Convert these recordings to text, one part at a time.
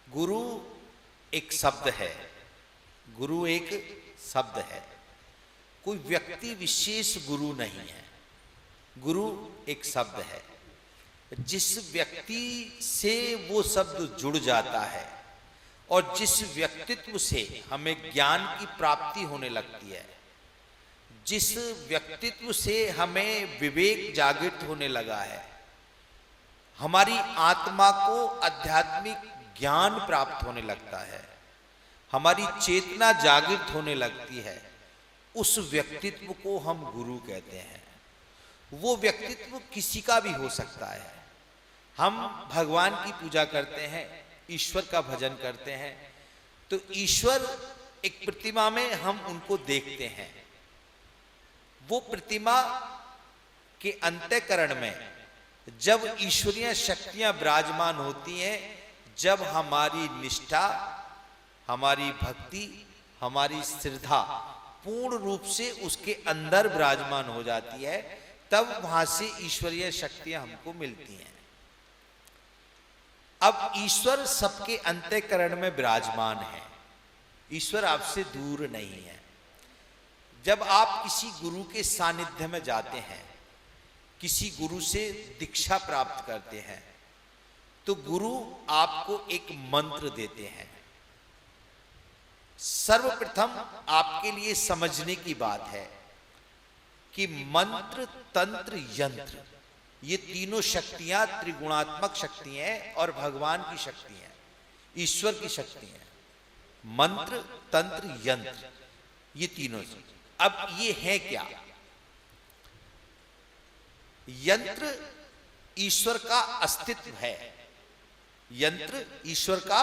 गुरु एक शब्द है, गुरु एक शब्द है, कोई व्यक्ति विशेष गुरु नहीं है। गुरु एक शब्द है, जिस व्यक्ति से वो शब्द जुड़ जाता है और जिस व्यक्तित्व से हमें ज्ञान की प्राप्ति होने लगती है, जिस व्यक्तित्व से हमें विवेक जागृत होने लगा है, हमारी आत्मा को आध्यात्मिक ज्ञान प्राप्त होने लगता है, हमारी चेतना जागृत होने लगती है, उस व्यक्तित्व को हम गुरु कहते हैं। वो व्यक्तित्व किसी का भी हो सकता है। हम भगवान की पूजा करते हैं, ईश्वर का भजन करते हैं, तो ईश्वर एक प्रतिमा में हम उनको देखते हैं। वो प्रतिमा के अंतःकरण में जब ईश्वरीय शक्तियां विराजमान होती हैं, जब हमारी निष्ठा, हमारी भक्ति, हमारी श्रद्धा पूर्ण रूप से उसके अंदर विराजमान हो जाती है, तब वहां से ईश्वरीय शक्तियां हमको मिलती हैं। अब ईश्वर सबके अंतःकरण में विराजमान है, ईश्वर आपसे दूर नहीं है। जब आप किसी गुरु के सानिध्य में जाते हैं, किसी गुरु से दीक्षा प्राप्त करते हैं, तो गुरु आपको एक मंत्र देते हैं। सर्वप्रथम आपके लिए समझने की बात है कि मंत्र, तंत्र, यंत्र, ये तीनों शक्तियां त्रिगुणात्मक शक्ति हैं और भगवान की शक्ति हैं, ईश्वर की शक्ति हैं। मंत्र, तंत्र, यंत्र, ये तीनों। अब ये है क्या? यंत्र ईश्वर का अस्तित्व है, यंत्र ईश्वर का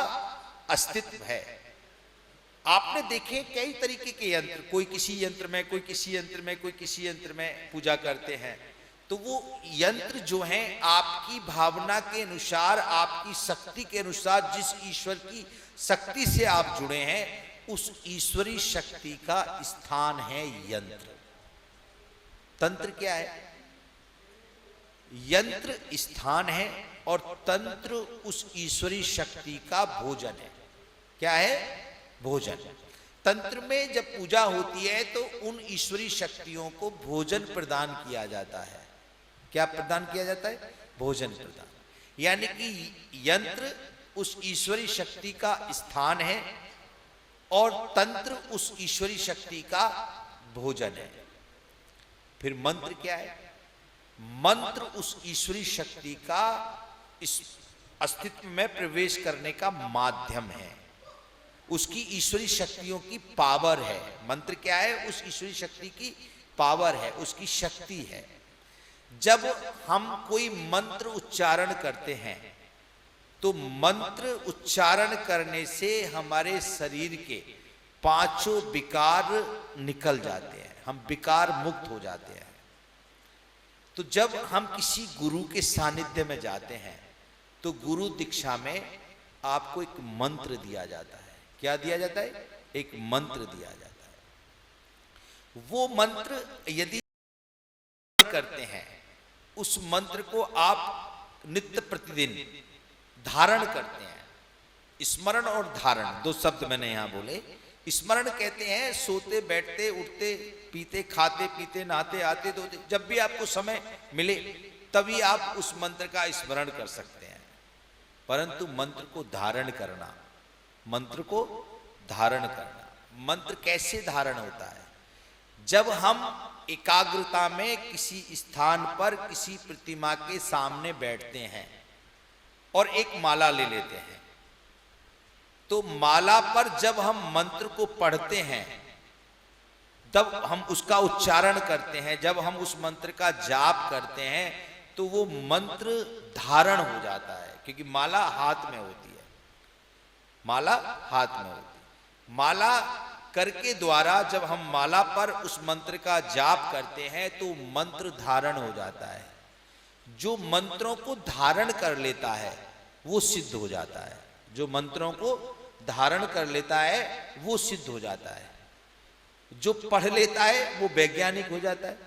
अस्तित्व है। आपने देखे कई तरीके के यंत्र, कोई किसी यंत्र में, कोई किसी यंत्र में, कोई किसी यंत्र में पूजा करते हैं। तो वो यंत्र जो हैं आपकी भावना के अनुसार, आपकी शक्ति के अनुसार, जिस ईश्वर की शक्ति से आप जुड़े हैं, उस ईश्वरी शक्ति का स्थान है यंत्र। तंत्र क्या है? यंत्र स्थान है और तंत्र उस ईश्वरी शक्ति का भोजन है। क्या है? भोजन। तंत्र में जब पूजा होती है तो उन ईश्वरी शक्तियों को भोजन प्रदान किया जाता है। क्या प्रदान किया जाता है? भोजन प्रदान। यानी कि यंत्र उस ईश्वरी शक्ति का स्थान है और तंत्र उस ईश्वरी शक्ति का भोजन है। फिर मंत्र क्या है? मंत्र उस ईश्वरी शक्ति का इस अस्तित्व में प्रवेश करने का माध्यम है, उसकी ईश्वरी शक्तियों की पावर है। मंत्र क्या है? उस ईश्वरी शक्ति की पावर है, उसकी शक्ति है। जब हम कोई मंत्र उच्चारण करते हैं तो मंत्र उच्चारण करने से हमारे शरीर के पांचों विकार निकल जाते हैं, हम विकार मुक्त हो जाते हैं। तो जब हम किसी गुरु के सानिध्य में जाते हैं तो गुरु दीक्षा में आपको एक मंत्र दिया जाता है। क्या दिया जाता है? एक मंत्र दिया जाता है। वो मंत्र यदि करते हैं, उस मंत्र को आप नित्य प्रतिदिन धारण करते हैं। स्मरण और धारण दो शब्द मैंने यहां बोले। स्मरण कहते हैं सोते, बैठते, उठते, पीते, खाते, पीते, नहाते, आते, धोते, जब भी आपको समय मिले तभी आप उस मंत्र का स्मरण कर सकते हैं। परंतु मंत्र को धारण करना, मंत्र को धारण करना, मंत्र कैसे धारण होता है? जब हम एकाग्रता में किसी स्थान पर किसी प्रतिमा के सामने बैठते हैं और एक माला ले लेते हैं, तो माला पर जब हम मंत्र को पढ़ते हैं, तब हम उसका उच्चारण करते हैं, जब हम उस मंत्र का जाप करते हैं, तो वो मंत्र धारण हो जाता है, क्योंकि माला हाथ में होती है, माला हाथ में होती है। माला करके द्वारा जब हम माला पर उस मंत्र का जाप करते हैं तो मंत्र धारण हो जाता है। जो मंत्रों को धारण कर लेता है वो सिद्ध हो जाता है, जो मंत्रों को धारण कर लेता है वो सिद्ध हो जाता है। जो पढ़ लेता है वो वैज्ञानिक हो जाता है।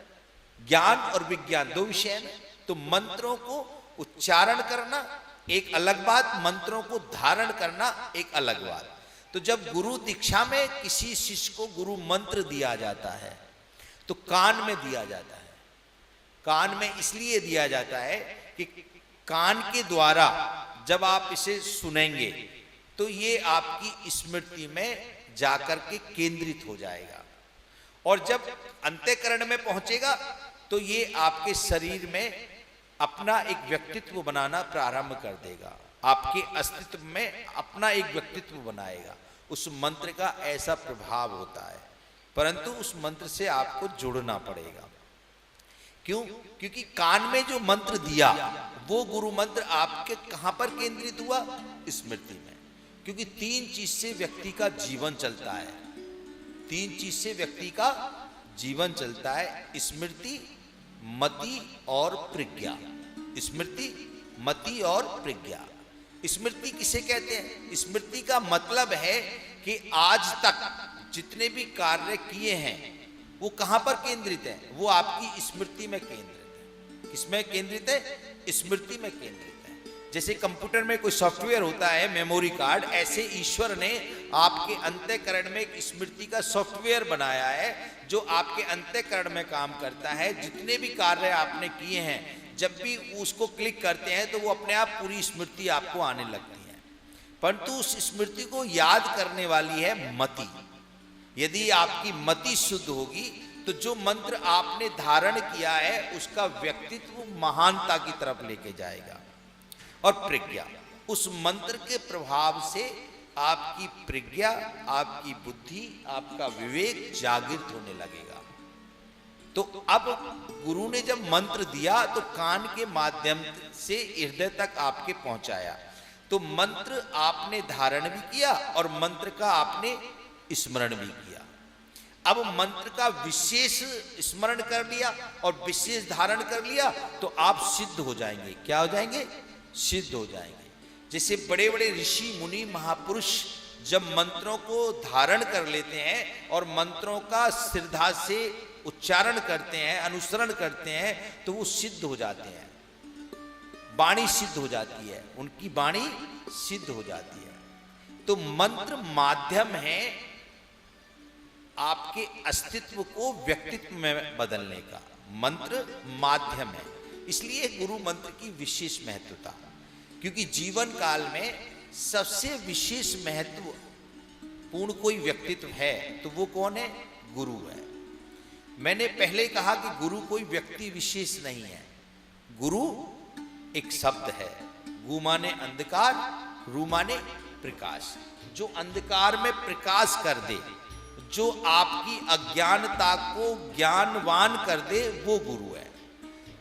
ज्ञान और विज्ञान दो विषय हैं। तो मंत्रों को उच्चारण करना, एक अलग बात, मंत्रों को धारण करना एक अलग बात। तो जब गुरु दीक्षा में किसी शिष्य को गुरु मंत्र दिया जाता है तो कान में दिया जाता है। कान में इसलिए दिया जाता है कि कान के द्वारा जब आप इसे सुनेंगे तो ये आपकी स्मृति में जाकर के केंद्रित हो जाएगा, और जब अंतःकरण में पहुंचेगा तो ये आपके शरीर में अपना एक व्यक्तित्व बनाना प्रारंभ कर देगा, आपके अस्तित्व में अपना एक व्यक्तित्व बनाएगा। उस मंत्र का ऐसा प्रभाव होता है, परंतु उस मंत्र से आपको जुड़ना पड़ेगा। क्यों? क्योंकि कान में जो मंत्र दिया वो गुरु मंत्र आपके कहां पर केंद्रित हुआ? स्मृति में। क्योंकि तीन चीज से व्यक्ति का जीवन चलता है, तीन चीज से व्यक्ति का जीवन चलता है, स्मृति, मति और प्रज्ञा। स्मृति, मति और प्रज्ञा। स्मृति किसे कहते हैं? स्मृति का मतलब है कि आज तक जितने भी कार्य किए हैं वो कहां पर केंद्रित है? वो आपकी स्मृति में केंद्रित है। किसमें केंद्रित है? स्मृति में केंद्रित है। जैसे कंप्यूटर में कोई सॉफ्टवेयर होता है, मेमोरी कार्ड, ऐसे ईश्वर ने आपके अंतःकरण में एक स्मृति का सॉफ्टवेयर बनाया है जो आपके अंतःकरण में काम करता है। जितने भी कार्य आपने किए हैं, जब भी उसको क्लिक करते हैं तो वो अपने आप पूरी स्मृति आपको आने लगती है। परंतु उस स्मृति को याद करने वाली है मति। यदि आपकी मति शुद्ध होगी तो जो मंत्र आपने धारण किया है उसका व्यक्तित्व महानता की तरफ लेके जाएगा। और प्रज्ञा, उस मंत्र के प्रभाव से आपकी प्रज्ञा, आपकी बुद्धि, आपका विवेक जागृत होने लगेगा। तो अब गुरु ने जब मंत्र दिया तो कान के माध्यम से हृदय तक आपके पहुंचाया, तो मंत्र आपने धारण भी किया और मंत्र का आपने स्मरण भी किया। अब मंत्र का विशेष स्मरण कर लिया और विशेष धारण कर लिया तो आप सिद्ध हो जाएंगे। क्या हो जाएंगे? सिद्ध हो जाएंगे। जैसे बड़े बड़े ऋषि मुनि महापुरुष जब मंत्रों को धारण कर लेते हैं और मंत्रों का श्रद्धा से उच्चारण करते हैं, अनुसरण करते हैं, तो वो सिद्ध हो जाते हैं। वाणी सिद्ध हो जाती है, उनकी वाणी सिद्ध हो जाती है। तो मंत्र माध्यम है आपके अस्तित्व को व्यक्तित्व में बदलने का। मंत्र माध्यम है, इसलिए गुरु मंत्र की विशेष महत्वता। क्योंकि जीवन काल में सबसे विशेष महत्व पूर्ण कोई व्यक्तित्व है तो वो कौन है? गुरु है। मैंने पहले कहा कि गुरु कोई व्यक्ति विशेष नहीं है। गुरु एक शब्द है। गु माने अंधकार, रु माने प्रकाश। जो अंधकार में प्रकाश कर दे, जो आपकी अज्ञानता को ज्ञानवान कर दे, वो गुरु है।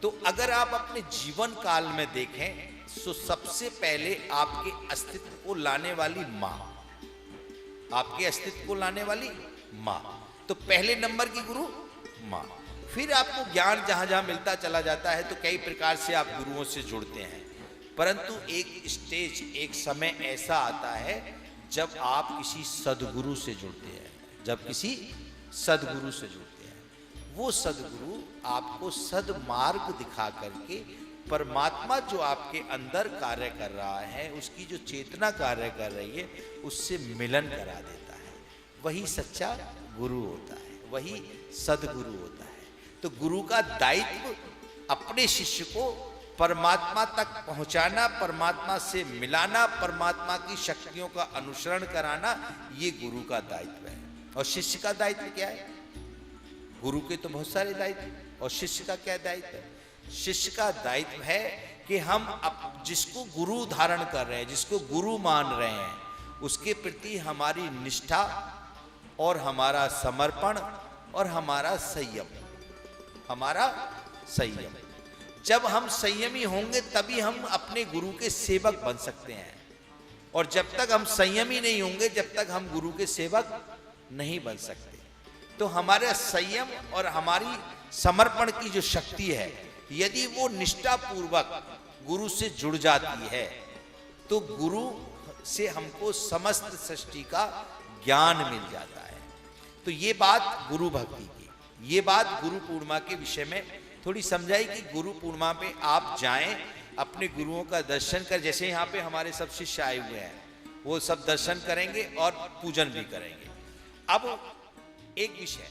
तो अगर आप अपने जीवन काल में देखें तो सबसे पहले आपके अस्तित्व को लाने वाली मां, आपके अस्तित्व को लाने वाली मां, तो पहले नंबर की गुरु मां। फिर आपको ज्ञान जहां जहां मिलता चला जाता है तो कई प्रकार से आप गुरुओं से जुड़ते हैं। परंतु एक स्टेज, एक समय ऐसा आता है जब आप किसी सदगुरु से जुड़ते हैं। जब किसी सदगुरु से जुड़ते हैं, वो सदगुरु आपको सदमार्ग दिखा करके परमात्मा जो आपके अंदर कार्य कर रहा है, उसकी जो चेतना कार्य कर रही है, उससे मिलन करा देता है। वही सच्चा गुरु होता है, वही सदगुरु होता है। तो गुरु का दायित्व अपने शिष्य को परमात्मा तक पहुंचाना, परमात्मा से मिलाना, परमात्मा की शक्तियों का अनुसरण कराना, ये गुरु का दायित्व है। और शिष्य का दायित्व क्या है? गुरु के तो बहुत सारे दायित्व, और शिष्य का क्या दायित्व है? शिष्य का दायित्व है कि हम जिसको गुरु धारण कर रहे हैं, जिसको गुरु मान रहे हैं, उसके प्रति हमारी निष्ठा और हमारा समर्पण और हमारा संयम, हमारा संयम। जब हम संयमी होंगे तभी हम अपने गुरु के सेवक बन सकते हैं, और जब तक हम संयमी नहीं होंगे, जब तक हम गुरु के सेवक नहीं बन सकते। तो हमारे संयम और हमारी समर्पण की जो शक्ति है, यदि वो निष्ठा पूर्वक गुरु से जुड़ जाती है तो गुरु से हमको समस्त सृष्टि का ज्ञान मिल जाता है। तो ये बात गुरु भक्ति की, ये बात गुरु पूर्णिमा के विषय में थोड़ी समझाई कि गुरु पूर्णिमा पे आप जाएं अपने गुरुओं का दर्शन कर, जैसे यहाँ पे हमारे सब शिष्य आए हुए हैं, वो सब दर्शन करेंगे और पूजन भी करेंगे। अब एक विषय